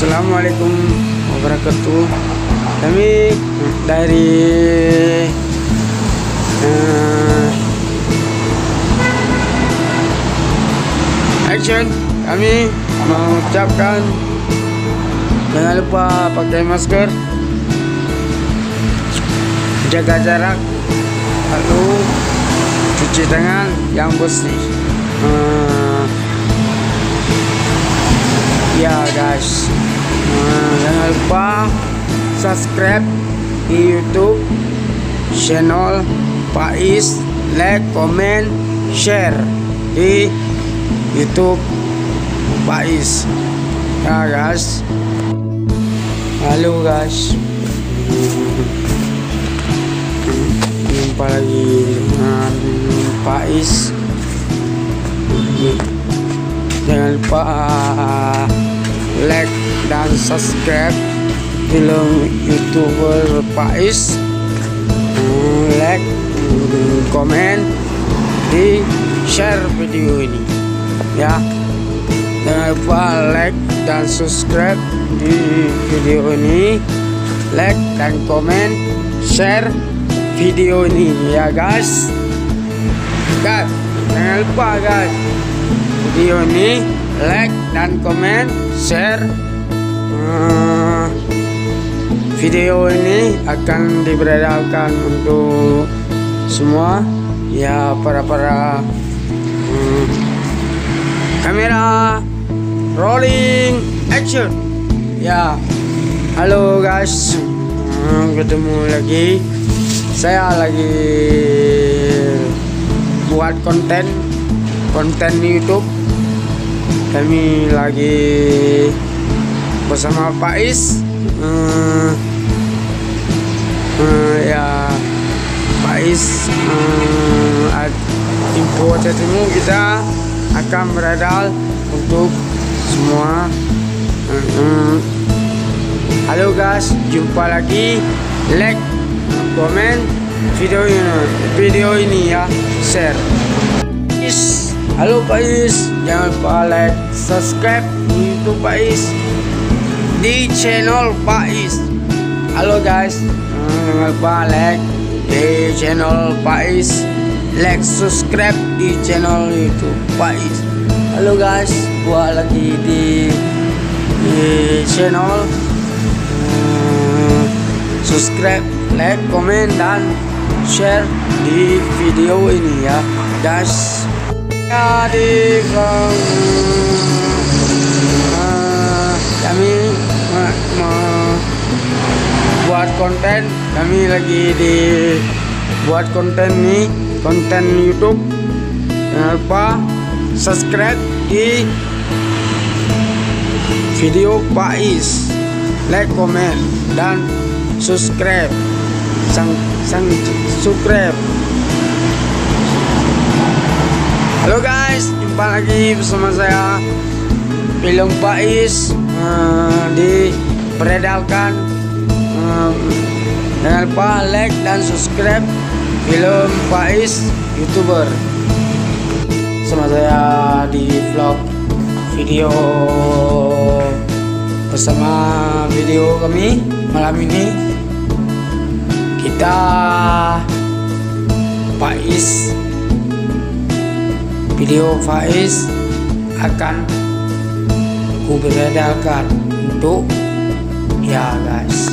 Assalamualaikum wabarakatuh. Kami dari Action. Kami mengucapkan jangan lupa pakai masker, jaga jarak, lalu cuci tangan yang bersih. Ya guys, jangan lupa subscribe di YouTube channel Faiz, like, comment, share di YouTube Faiz. Ya guys, halo guys, jumpa lagi dengan Faiz. Jangan lupa like dan subscribe film YouTuber Faiz, like, komen, di share video ini ya. Jangan lupa like dan subscribe di video ini, like dan komen, share video ini ya guys. Guys, jangan lupa guys, video ini like dan komen, share. Video ini akan diberedarkan untuk semua ya, para kamera rolling action ya. Halo guys, ketemu lagi. Saya lagi buat konten YouTube. Kami lagi bersama Faiz. Ya Faiz, info terkini kita akan beredar untuk semua. Halo guys, jumpa lagi. Like, komen video ini ya, share. Halo Faiz, jangan lupa like, subscribe di YouTube Faiz, di channel Faiz. Halo guys, jangan lupa like di channel Faiz, like, subscribe di channel YouTube Faiz. Halo guys, gua lagi di channel, subscribe, like, komen dan share di video ini ya guys. Kami buat konten, kami lagi di buat konten nih, konten YouTube. Jangan lupa subscribe di video Faiz, like, komen dan subscribe, subscribe. Halo guys, jumpa lagi bersama saya film Faiz, diberedarkan. Jangan lupa like dan subscribe film Faiz YouTuber. Sama saya di vlog video bersama video kami malam ini. Kita Faiz, video Faiz akan ku beredarkan untuk ya guys.